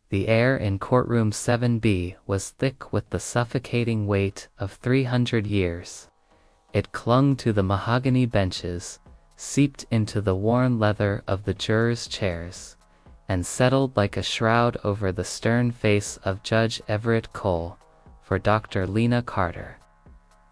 The air in courtroom 7B was thick with the suffocating weight of 300 years. It clung to the mahogany benches, seeped into the worn leather of the jurors' chairs, and settled like a shroud over the stern face of Judge Everett Cole, for Dr. Lena Carter.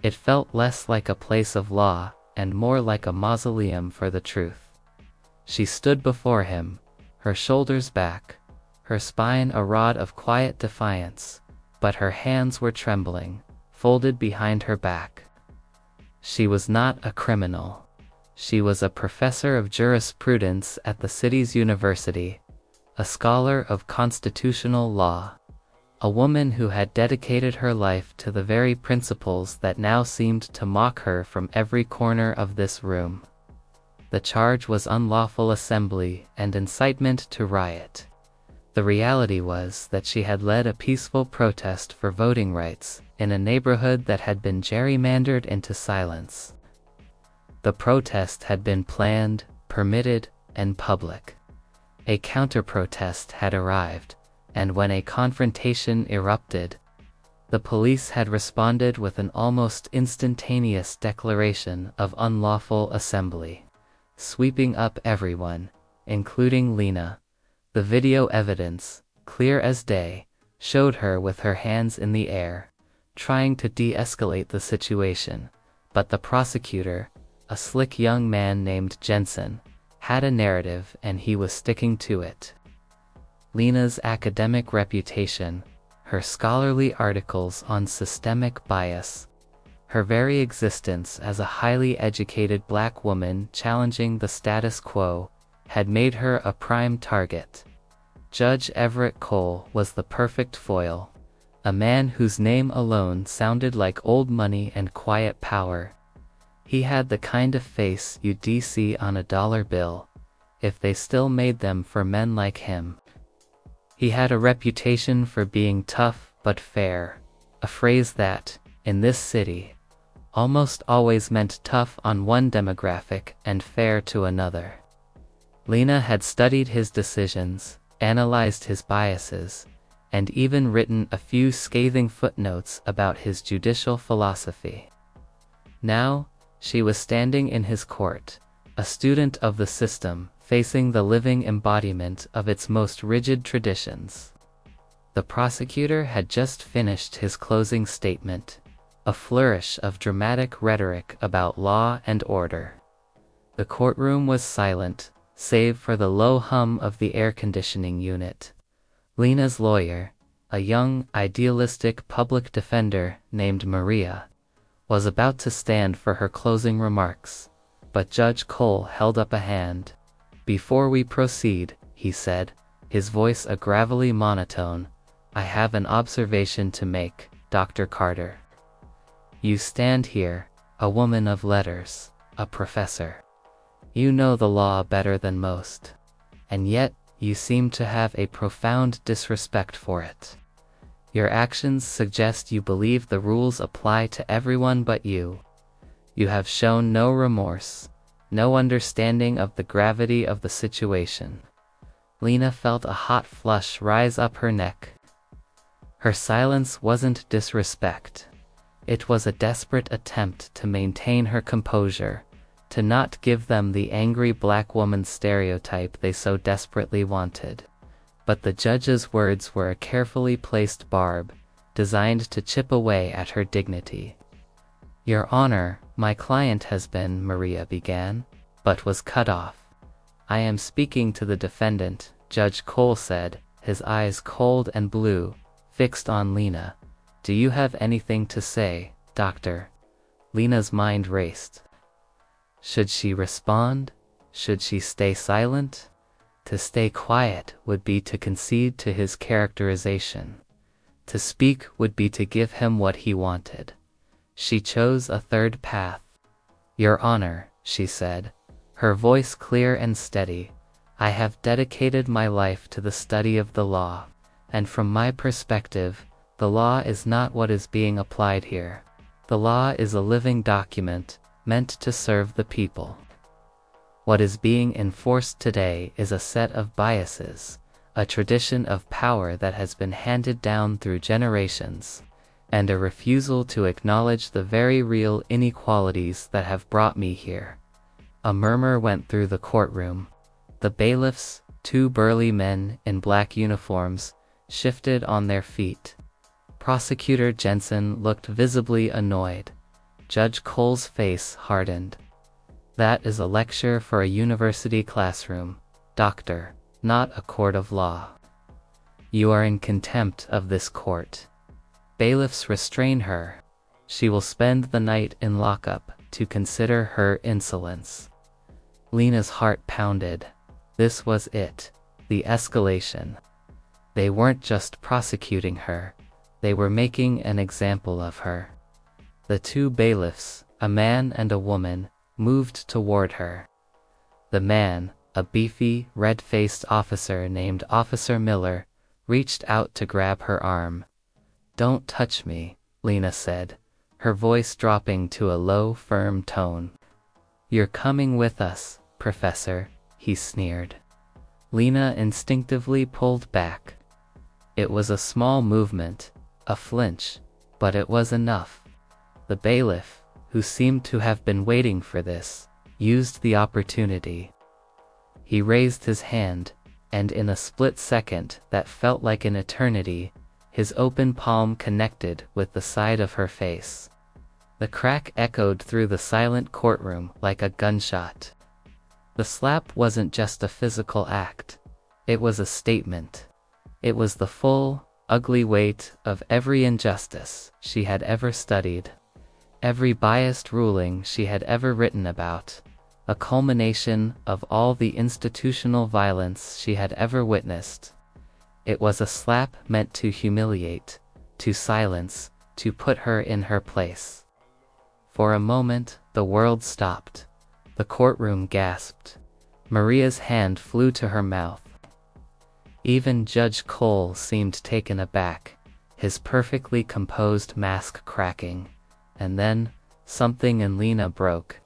It felt less like a place of law and more like a mausoleum for the truth. She stood before him, her shoulders back, her spine a rod of quiet defiance, but her hands were trembling, folded behind her back. She was not a criminal. She was a professor of jurisprudence at the city's university, a scholar of constitutional law, a woman who had dedicated her life to the very principles that now seemed to mock her from every corner of this room. The charge was unlawful assembly and incitement to riot. The reality was that she had led a peaceful protest for voting rights in a neighborhood that had been gerrymandered into silence. The protest had been planned, permitted, and public. A counter-protest had arrived, and when a confrontation erupted, the police had responded with an almost instantaneous declaration of unlawful assembly, sweeping up everyone, including Lena. The video evidence, clear as day, showed her with her hands in the air, trying to de-escalate the situation, but the prosecutor, a slick young man named Jensen, had a narrative and he was sticking to it. Lena's academic reputation, her scholarly articles on systemic bias, her very existence as a highly educated black woman challenging the status quo, had made her a prime target. Judge Everett Cole was the perfect foil, a man whose name alone sounded like old money and quiet power. He had the kind of face you'd see on a dollar bill, if they still made them for men like him. He had a reputation for being tough but fair, a phrase that, in this city, almost always meant tough on one demographic and fair to another. Lena had studied his decisions, analyzed his biases, and even written a few scathing footnotes about his judicial philosophy. Now, she was standing in his court, a student of the system, facing the living embodiment of its most rigid traditions. The prosecutor had just finished his closing statement, a flourish of dramatic rhetoric about law and order. The courtroom was silent, save for the low hum of the air conditioning unit. Lena's lawyer, a young, idealistic public defender named Maria, was about to stand for her closing remarks, but Judge Cole held up a hand. "Before we proceed," he said, his voice a gravelly monotone, "I have an observation to make, Dr. Carter. You stand here, a woman of letters, a professor. You know the law better than most, and yet you seem to have a profound disrespect for it. Your actions suggest you believe the rules apply to everyone but you. You have shown no remorse, no understanding of the gravity of the situation." Lena felt a hot flush rise up her neck. Her silence wasn't disrespect. It was a desperate attempt to maintain her composure, to not give them the angry black woman stereotype they so desperately wanted. But the judge's words were a carefully placed barb, designed to chip away at her dignity. "Your Honor, my client has been," Maria began, but was cut off. "I am speaking to the defendant," Judge Cole said, his eyes cold and blue, fixed on Lena. "Do you have anything to say, Doctor?" Lena's mind raced. Should she respond? Should she stay silent? To stay quiet would be to concede to his characterization. To speak would be to give him what he wanted. She chose a third path. "Your Honor," she said, her voice clear and steady, "I have dedicated my life to the study of the law, and from my perspective, the law is not what is being applied here. The law is a living document, meant to serve the people. What is being enforced today is a set of biases, a tradition of power that has been handed down through generations, and a refusal to acknowledge the very real inequalities that have brought me here. A murmur went through the courtroom. The bailiffs, two burly men in black uniforms, shifted on their feet. Prosecutor Jensen looked visibly annoyed. Judge Cole's face hardened. "That is a lecture for a university classroom, doctor, not a court of law. You are in contempt of this court. Bailiffs, restrain her. She will spend the night in lockup to consider her insolence." Lena's heart pounded. This was it, the escalation. They weren't just prosecuting her, they were making an example of her. The two bailiffs, a man and a woman, moved toward her. The man, a beefy, red-faced officer named Officer Miller, reached out to grab her arm. "Don't touch me," Lena said, her voice dropping to a low, firm tone. "You're coming with us, Professor," he sneered. Lena instinctively pulled back. It was a small movement, a flinch, but it was enough. The bailiff, who seemed to have been waiting for this, used the opportunity. He raised his hand, and in a split second that felt like an eternity, his open palm connected with the side of her face. The crack echoed through the silent courtroom like a gunshot. The slap wasn't just a physical act. It was a statement. It was the full, ugly weight of every injustice she had ever studied, every biased ruling she had ever written about, a culmination of all the institutional violence she had ever witnessed. It was a slap meant to humiliate, to silence, to put her in her place. For a moment, the world stopped. The courtroom gasped. Maria's hand flew to her mouth. Even Judge Cole seemed taken aback, his perfectly composed mask cracking. And then, something in Lena broke.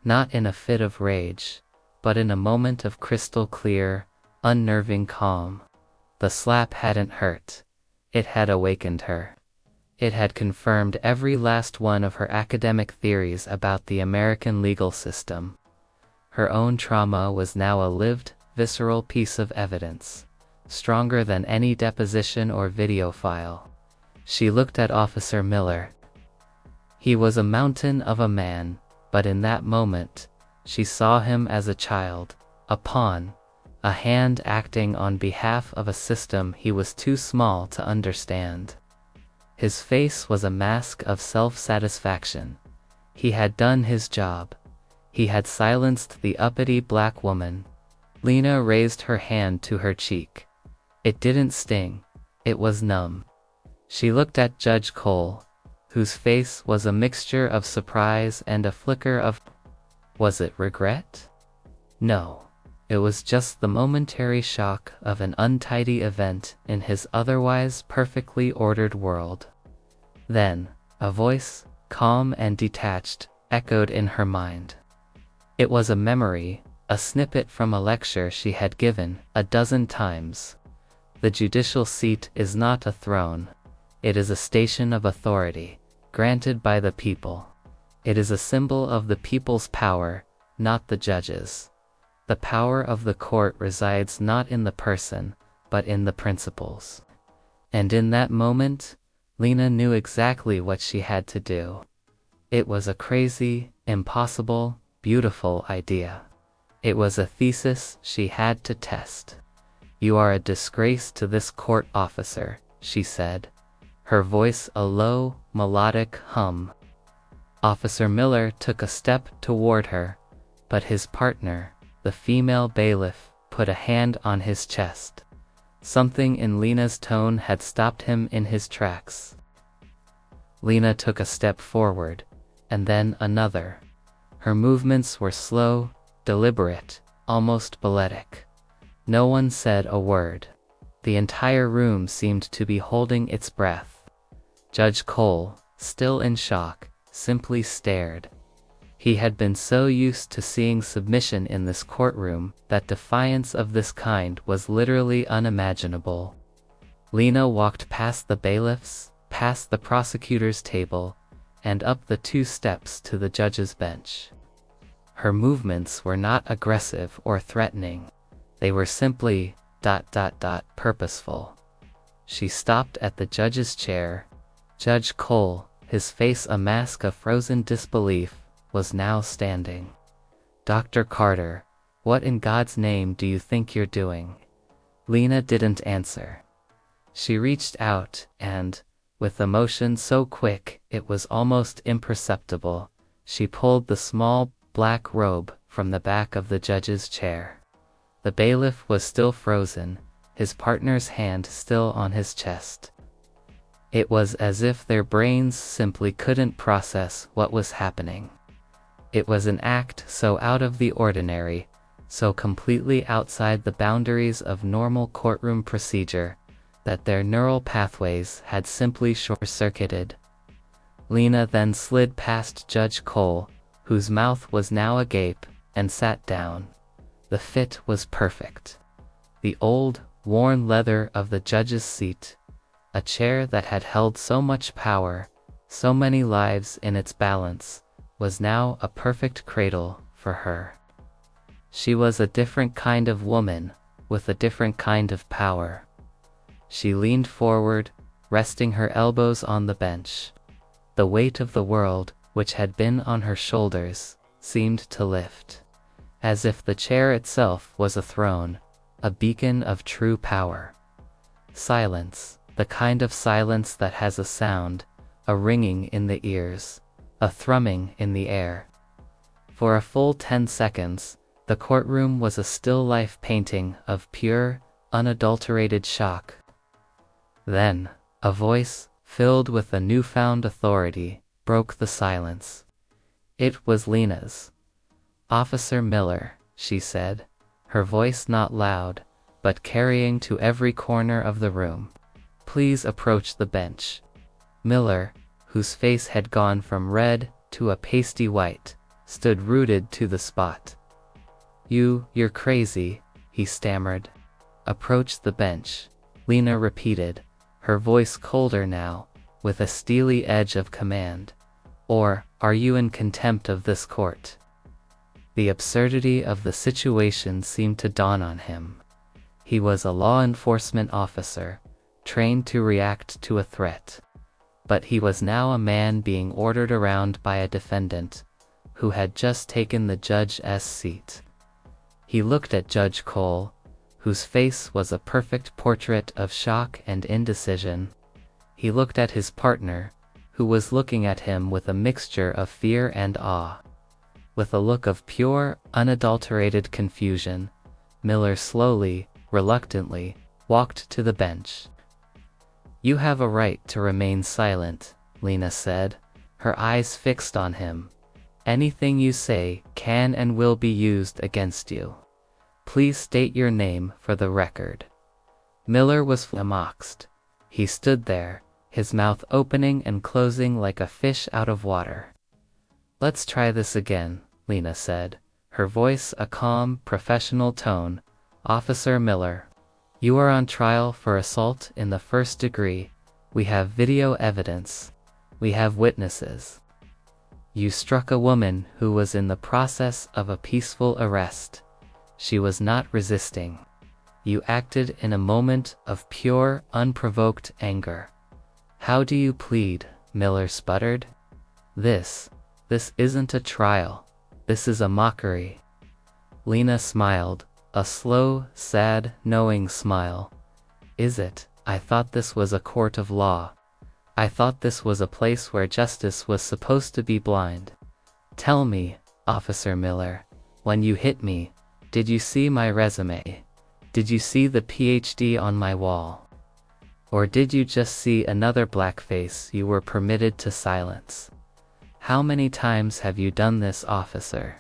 Not in a fit of rage, but in a moment of crystal clear, unnerving calm. The slap hadn't hurt. It had awakened her. It had confirmed every last one of her academic theories about the American legal system. Her own trauma was now a lived, visceral piece of evidence, stronger than any deposition or video file. She looked at Officer Miller. He was a mountain of a man, but in that moment, she saw him as a child, a pawn, a hand acting on behalf of a system he was too small to understand. His face was a mask of self-satisfaction. He had done his job. He had silenced the uppity black woman. Lena raised her hand to her cheek. It didn't sting. It was numb. She looked at Judge Cole, whose face was a mixture of surprise and a flicker of... Was it regret? No. It was just the momentary shock of an untidy event in his otherwise perfectly ordered world. Then, a voice, calm and detached, echoed in her mind. It was a memory, a snippet from a lecture she had given a dozen times. The judicial seat is not a throne. It is a station of authority, granted by the people. It is a symbol of the people's power, not the judges. The power of the court resides not in the person, but in the principles. And in that moment, Lena knew exactly what she had to do. It was a crazy, impossible, beautiful idea. It was a thesis she had to test. "You are a disgrace to this court, officer," she said, her voice a low, melodic hum. Officer Miller took a step toward her, but his partner, the female bailiff, put a hand on his chest. Something in Lena's tone had stopped him in his tracks. Lena took a step forward, and then another. Her movements were slow, deliberate, almost balletic. No one said a word. The entire room seemed to be holding its breath. Judge Cole, still in shock, simply stared. He had been so used to seeing submission in this courtroom that defiance of this kind was literally unimaginable. Lena walked past the bailiffs, past the prosecutor's table, and up the 2 steps to the judge's bench. Her movements were not aggressive or threatening. They were simply ... purposeful. She stopped at the judge's chair. Judge Cole, his face a mask of frozen disbelief, was now standing. "Dr. Carter, what in God's name do you think you're doing?" Lena didn't answer. She reached out and, with a motion so quick it was almost imperceptible, she pulled the small black robe from the back of the judge's chair. The bailiff was still frozen, his partner's hand still on his chest. It was as if their brains simply couldn't process what was happening. It was an act so out of the ordinary, so completely outside the boundaries of normal courtroom procedure, that their neural pathways had simply short-circuited. Lena then slid past Judge Cole, whose mouth was now agape, and sat down. The fit was perfect. The old, worn leather of the judge's seat, a chair that had held so much power, so many lives in its balance, was now a perfect cradle for her. She was a different kind of woman, with a different kind of power. She leaned forward, resting her elbows on the bench. The weight of the world, which had been on her shoulders, seemed to lift, as if the chair itself was a throne, a beacon of true power. Silence, the kind of silence that has a sound, a ringing in the ears, a thrumming in the air. For a full 10 seconds, the courtroom was a still life painting of pure, unadulterated shock. Then, a voice, filled with a newfound authority, broke the silence. It was Lena's. "Officer Miller," she said, her voice not loud, but carrying to every corner of the room. "Please approach the bench." Miller, whose face had gone from red to a pasty white, stood rooted to the spot. You're crazy," he stammered. "Approach the bench," Lena repeated, her voice colder now, with a steely edge of command. "Or, are you in contempt of this court?" The absurdity of the situation seemed to dawn on him. He was a law enforcement officer, trained to react to a threat. But he was now a man being ordered around by a defendant, who had just taken the judge's seat. He looked at Judge Cole, whose face was a perfect portrait of shock and indecision. He looked at his partner, who was looking at him with a mixture of fear and awe. With a look of pure, unadulterated confusion, Miller slowly, reluctantly, walked to the bench. "You have a right to remain silent," Lena said, her eyes fixed on him. "Anything you say can and will be used against you. Please state your name for the record." Miller was flummoxed. He stood there, his mouth opening and closing like a fish out of water. "Let's try this again," Lena said, her voice a calm, professional tone. "Officer Miller, you are on trial for assault in the 1st degree. We have video evidence. We have witnesses. You struck a woman who was in the process of a peaceful arrest. She was not resisting. You acted in a moment of pure, unprovoked anger. How do you plead?" Miller sputtered. This isn't a trial. This is a mockery." Lena smiled, a slow, sad, knowing smile. "Is it? I thought this was a court of law. I thought this was a place where justice was supposed to be blind. Tell me, Officer Miller, when you hit me, did you see my resume? Did you see the PhD on my wall? Or did you just see another blackface you were permitted to silence? How many times have you done this, officer?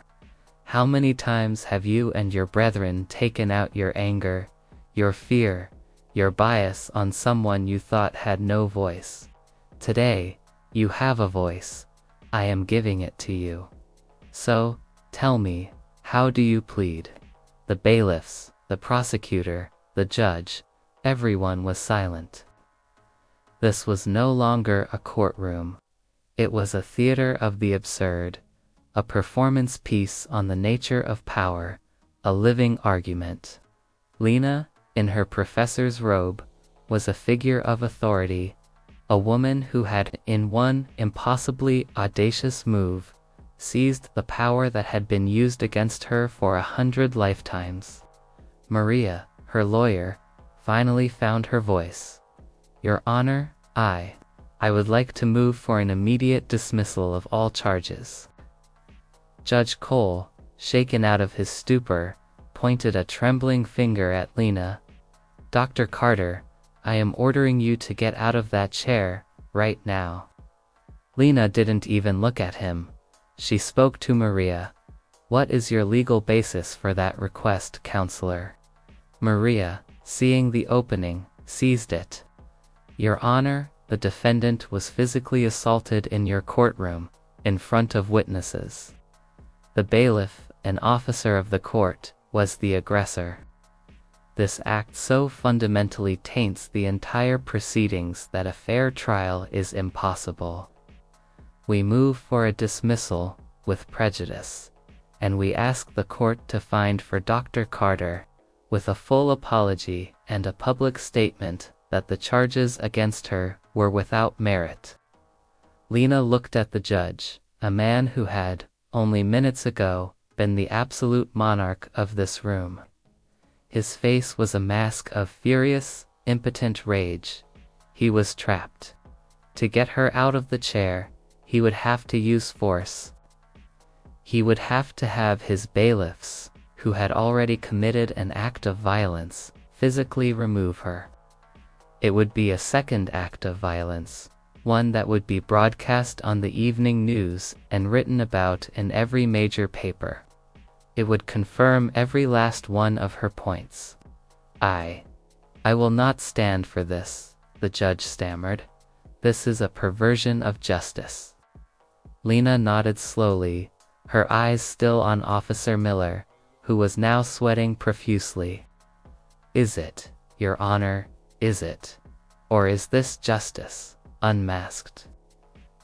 How many times have you and your brethren taken out your anger, your fear, your bias on someone you thought had no voice? Today, you have a voice. I am giving it to you. So, tell me, how do you plead? The bailiffs, the prosecutor, the judge, everyone was silent. This was no longer a courtroom. It was a theater of the absurd, a performance piece on the nature of power, a living argument. Lena, in her professor's robe, was a figure of authority, a woman who had, in one impossibly audacious move, seized the power that had been used against her for 100 lifetimes. Maria, her lawyer, finally found her voice. Your Honor, I would like to move for an immediate dismissal of all charges. Judge Cole, shaken out of his stupor, pointed a trembling finger at Lena. Dr. Carter, I am ordering you to get out of that chair, right now. Lena didn't even look at him. She spoke to Maria. What is your legal basis for that request, counselor? Maria, seeing the opening, seized it. Your Honor, the defendant was physically assaulted in your courtroom, in front of witnesses. The bailiff, an officer of the court, was the aggressor. This act so fundamentally taints the entire proceedings that a fair trial is impossible. We move for a dismissal, with prejudice, and we ask the court to find for Dr. Carter, with a full apology and a public statement that the charges against her were without merit. Lena looked at the judge, a man who had, only minutes ago, been the absolute monarch of this room. His face was a mask of furious, impotent rage. He was trapped. To get her out of the chair, he would have to use force. He would have to have his bailiffs, who had already committed an act of violence, physically remove her. It would be a second act of violence, one that would be broadcast on the evening news and written about in every major paper. It would confirm every last one of her points. I will not stand for this, the judge stammered. This is a perversion of justice. Lena nodded slowly, her eyes still on Officer Miller, who was now sweating profusely. Is it, Your Honor, is it? Or is this justice, unmasked?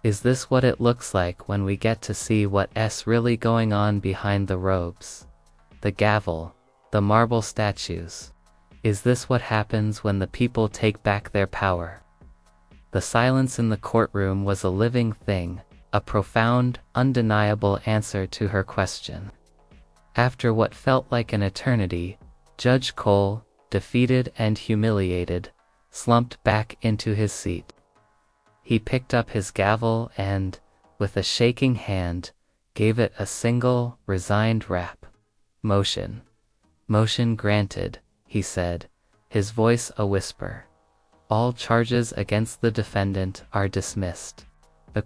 Is this what it looks like when we get to see what's really going on behind the robes? The gavel, the marble statues. Is this what happens when the people take back their power? The silence in the courtroom was a living thing, a profound, undeniable answer to her question. After what felt like an eternity, Judge Cole, defeated and humiliated, slumped back into his seat. He picked up his gavel and, with a shaking hand, gave it a single, resigned rap. Motion. Motion granted, he said, his voice a whisper. All charges against the defendant are dismissed. The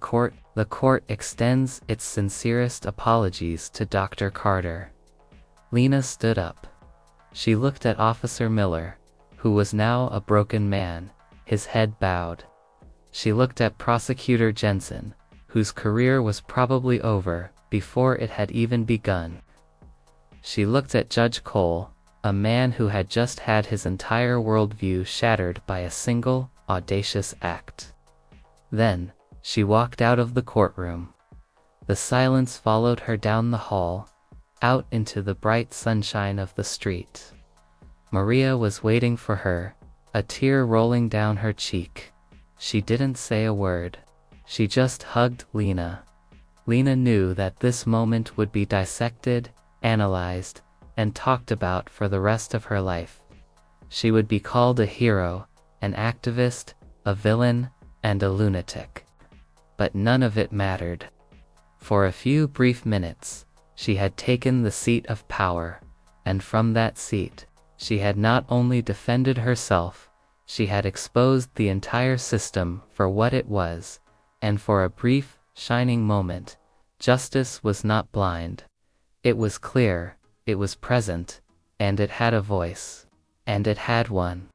court extends its sincerest apologies to Dr. Carter. Lena stood up. She looked at Officer Miller, who was now a broken man, his head bowed. She looked at Prosecutor Jensen, whose career was probably over before it had even begun. She looked at Judge Cole, a man who had just had his entire worldview shattered by a single, audacious act. Then, she walked out of the courtroom. The silence followed her down the hall, out into the bright sunshine of the street. Maria was waiting for her, a tear rolling down her cheek. She didn't say a word. She just hugged Lena. Lena knew that this moment would be dissected, analyzed, and talked about for the rest of her life. She would be called a hero, an activist, a villain, and a lunatic. But none of it mattered. For a few brief minutes, she had taken the seat of power, and from that seat, she had not only defended herself, she had exposed the entire system for what it was, and for a brief, shining moment, justice was not blind. It was clear, it was present, and it had a voice. And it had one.